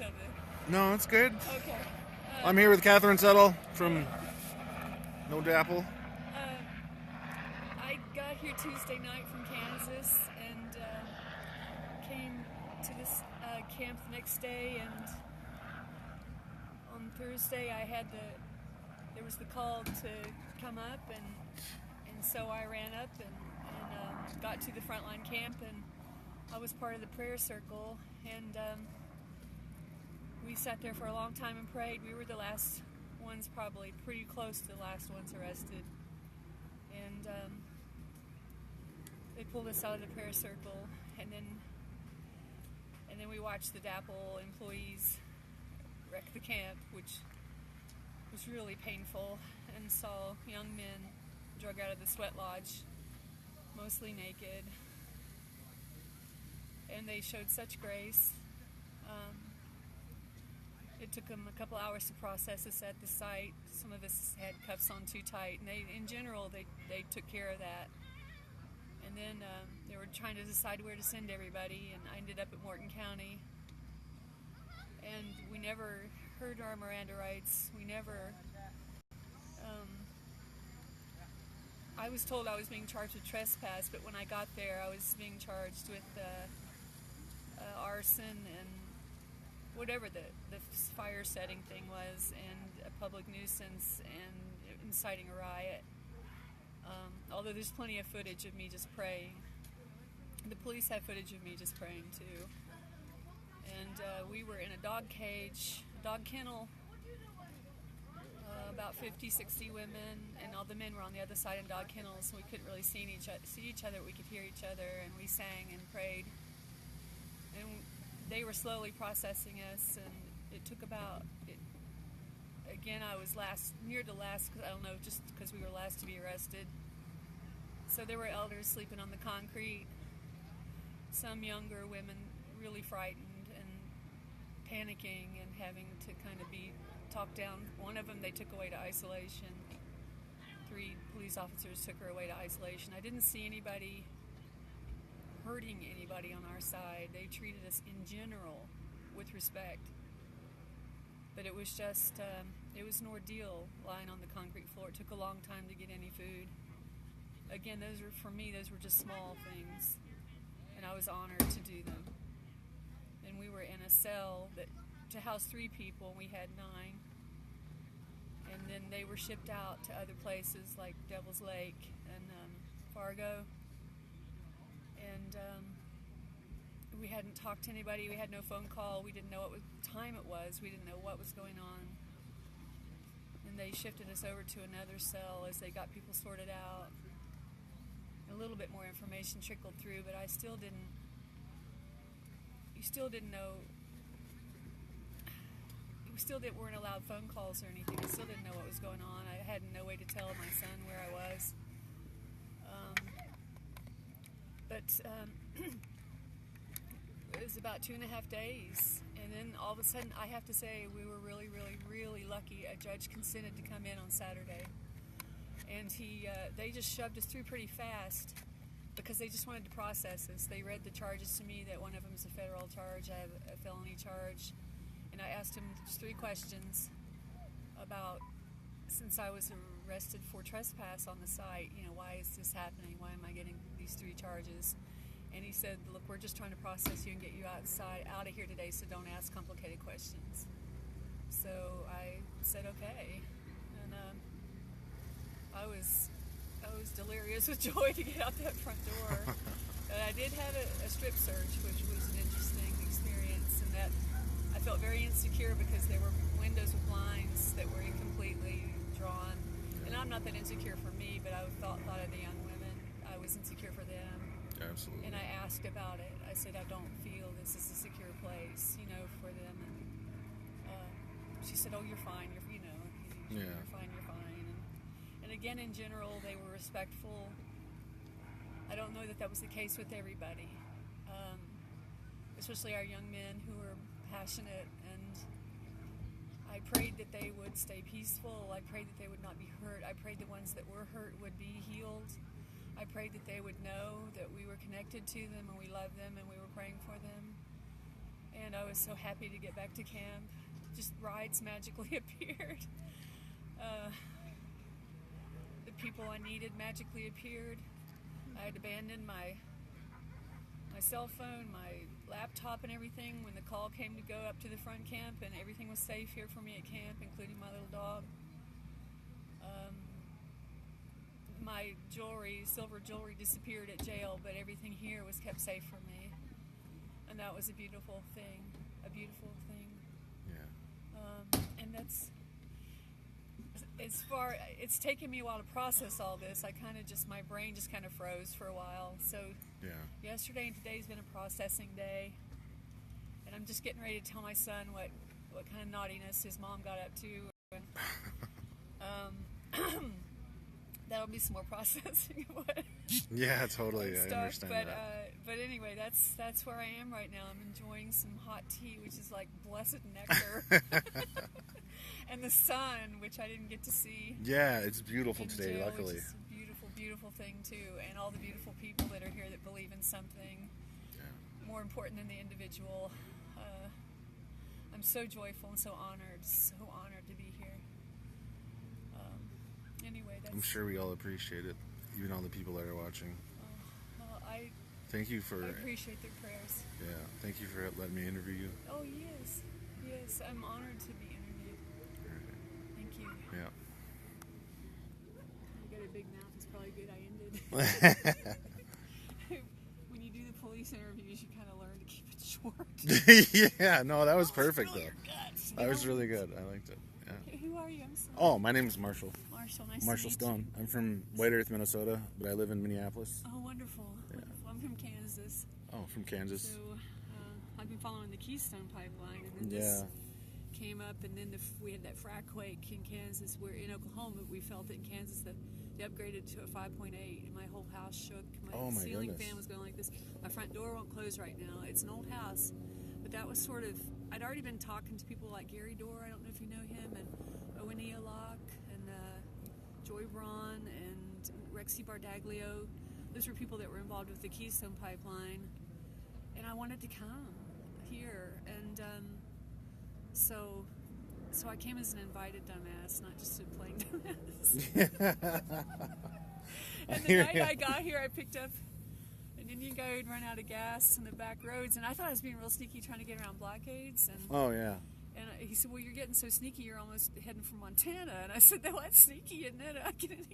of it. No, it's good. Okay. I'm here with Katherine Settle from No Dapple. I got here Tuesday night from Kansas and came to this camp the next day, and on Thursday there was the call to come up, and so I ran up and got to the frontline camp, and I was part of the prayer circle, and we sat there for a long time and prayed. We were the last ones, probably pretty close to the last ones arrested, and they pulled us out of the prayer circle, and then we watched the DAPL employees wreck the camp, which was really painful, and saw young men drug out of the sweat lodge, mostly naked, and they showed such grace. It took them a couple hours to process us at the site. Some of us had cuffs on too tight, and in general, they took care of that. And then they were trying to decide where to send everybody, and I ended up at Morton County. And we never heard our Miranda rights. We never... I was told I was being charged with trespass, but when I got there, I was being charged with arson and whatever the fire setting thing was, and a public nuisance, and inciting a riot. Although there's plenty of footage of me just praying. The police have footage of me just praying too. And we were in a dog cage, a dog kennel, about 50, 60 women, and all the men were on the other side in dog kennels, so we couldn't really see each other, we could hear each other, and we sang and prayed. And they were slowly processing us, and it took again, I was near the last, I don't know, just because we were last to be arrested. So there were elders sleeping on the concrete, some younger women really frightened and panicking and having to kind of be talked down. One of them they took away to isolation. 3 police officers took her away to isolation. I didn't see anybody hurting anybody on our side. They treated us in general with respect. But it was just, it was an ordeal lying on the concrete floor. It took a long time to get any food. Again, for me, those were just small things, and I was honored to do them. And we were in a cell to house 3 people, and we had 9. And then they were shipped out to other places like Devil's Lake and Fargo. And we hadn't talked to anybody. We had no phone call. We didn't know what time it was. We didn't know what was going on. And they shifted us over to another cell as they got people sorted out. A little bit more information trickled through, but you still didn't know. We still weren't allowed phone calls or anything. I still didn't know what was going on. I had no way to tell my son where I was. It was about 2.5 days, and then all of a sudden, I have to say, we were really, really, really lucky. A judge consented to come in on Saturday, and they just shoved us through pretty fast because they just wanted to process us. They read the charges to me, that one of them is a federal charge, I have a felony charge, and I asked him just 3 questions about, since I was arrested for trespass on the site, why is this happening? Why am I getting these 3 charges? And he said, look, we're just trying to process you and get you out of here today, so don't ask complicated questions. So I said, okay. And I was delirious with joy to get out that front door. But I did have a strip search, which was an interesting experience, and that I felt very insecure because there were windows with blinds that were incompletely drawn. And I'm not that insecure for me, but I thought of the young women. I was insecure for them. Absolutely. And I asked about it. I said, I don't feel this is a secure place, for them. And she said, oh, you're fine. You're fine. You're fine. And again, in general, they were respectful. I don't know that was the case with everybody, especially our young men who were passionate. And I prayed that they would stay peaceful. I prayed that they would not be hurt. I prayed the ones that were hurt would be healed. I prayed that they would know that we were connected to them and we loved them and we were praying for them. and I was so happy to get back to camp. Just rides magically appeared. The people I needed magically appeared. I had abandoned my cell phone, my laptop, and everything when the call came to go up to the front camp, and everything was safe here for me at camp, including my little dog. My jewelry, silver jewelry, disappeared at jail, but everything here was kept safe for me, and that was a beautiful thing. A beautiful thing. Yeah. And that's it's taken me a while to process all this. My brain just kind of froze for a while. So Yeah. yesterday and today's been a processing day, and I'm just getting ready to tell my son what kind of naughtiness his mom got up to. That'll be some more processing of what Yeah, totally. I stuff. understand But that. but anyway, that's where I am right now. I'm enjoying some hot tea, which is like blessed nectar, and the sun, which I didn't get to see. Yeah, it's beautiful in today, jail, luckily. which is a beautiful, beautiful thing too, and all the beautiful people that are here that believe in something more important than the individual. I'm so joyful and so honored to be here. Anyway, that's. I'm sure we all appreciate it, even all the people that are watching. Well, I Thank you for. appreciate their prayers. Yeah, thank you for letting me interview you. Oh yes, I'm honored to be interviewed. Thank you. Yeah. You got a big mouth. It's probably good I ended. When you do the police interviews, you kind of learn to keep it short. Yeah, no, that was perfect Spill though. your guts, That was really good. I liked it. Yeah. Okay, who are you? I'm sorry. Oh, my name is Marshall. Marshall, nice Marshall to meet Stone. I'm from White Earth, Minnesota, but I live in Minneapolis. you. Oh, wonderful. Wonderful. I'm from Kansas. Oh, from Kansas. So I've been following the Keystone Pipeline, and then this came up, and then we had that frac quake in Kansas. Where in Oklahoma, we felt it in Kansas that they upgraded to a 5.8, and my whole house shook. Oh, my ceiling goodness. fan was going like this. My front door won't close right now. It's an old house, but that was sort of. I'd already been talking to people like Gary Dorr. I don't know if you know him, and Owen Eolock, and Joy Braun, and Rexy Bardaglio. Those were people that were involved with the Keystone Pipeline, and I wanted to come here, and so I came as an invited dumbass, not just a plain dumbass. And the night I got here, I picked up an Indian guy who'd run out of gas in the back roads, and I thought I was being real sneaky trying to get around blockades, and Oh, yeah. and he said, well, you're getting so sneaky, you're almost heading for Montana. And I said, no, that's sneaky, isn't it? I get it.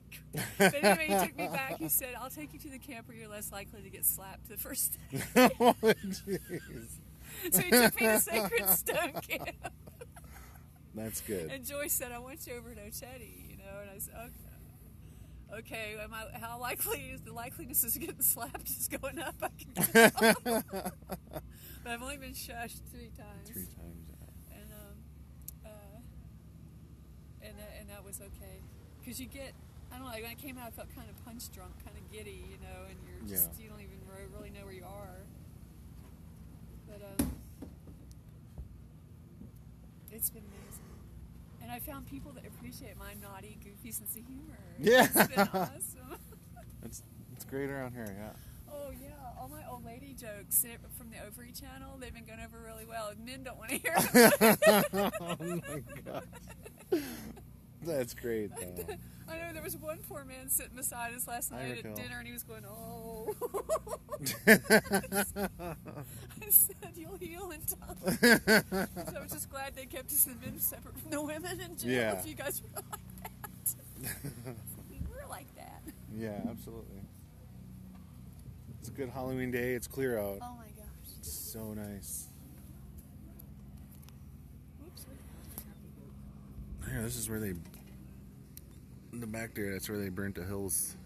But anyway, he took me back. He said, I'll take you to the camp where you're less likely to get slapped the first day. Oh, jeez. So he took me to Sacred Stone Camp. That's good. And Joyce said, I want you over at Ochetti, you know. And I said, okay, how likely is the likeliness of getting slapped is going up? I can tell. But I've only been shushed 3 times. 3 times. And that was okay, because you get, I don't know, like when I came out I felt kind of punch drunk, kind of giddy, you know, and you're just, you don't even really know where you are, but it's been amazing, and I found people that appreciate my naughty, goofy sense of humor. Yeah. It's been awesome. It's great around here, yeah. Oh yeah, all my old lady jokes from the Ovary Channel, they've been going over really well, and men don't want to hear them. Oh my gosh. That's great, though. I know there was one poor man sitting beside us last night at dinner, and he was going, "Oh." I said, "You'll heal in time." So I was just glad they kept us the men separate from the women in jail. Yeah. If you guys were like that, we were like that. Yeah, absolutely. It's a good Halloween day. It's clear out. Oh my gosh. It's so nice. Oops. Yeah, this is where they, in the back there, that's where they burnt the hills.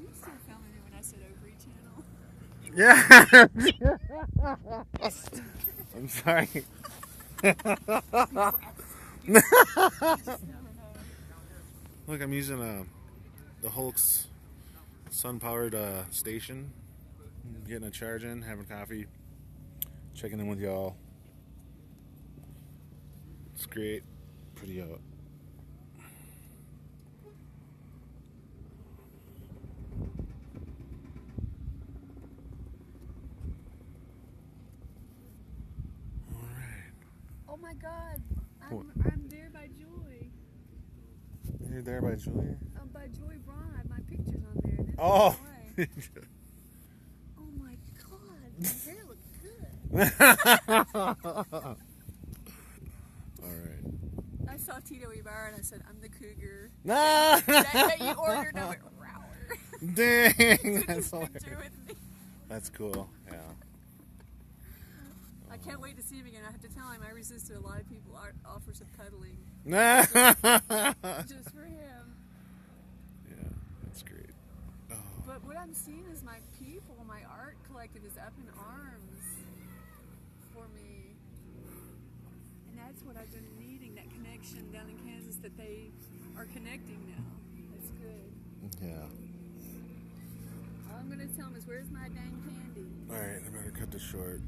You still filming me when I said Ovary Channel? Yeah. I'm sorry. Look, I'm using the Hulk's sun-powered station. Getting a charge in, having coffee, checking in with y'all. It's great. Pretty out. Oh my God, What? I'm there by Joy. You're there by Julia? By Joy Braun. I have my pictures on there. And it's Oh! Joy. Oh my God, my hair looks good. Alright. I saw Tito Ibarra and I said, I'm the cougar. Nah! that you ordered, I went, rower. Dang! Took That's his picture hilarious. with me. That's cool, yeah. I can't wait to see him again. I have to tell him I resisted a lot of people offers of cuddling Yeah, just for him. that's great. Oh. But what I'm seeing is my people, my art collective is up in arms for me. And that's what I've been needing, that connection down in Kansas, that they are connecting now. That's good. Yeah. All I'm going to tell them is, where's my dang candy? Alright, I better cut this short.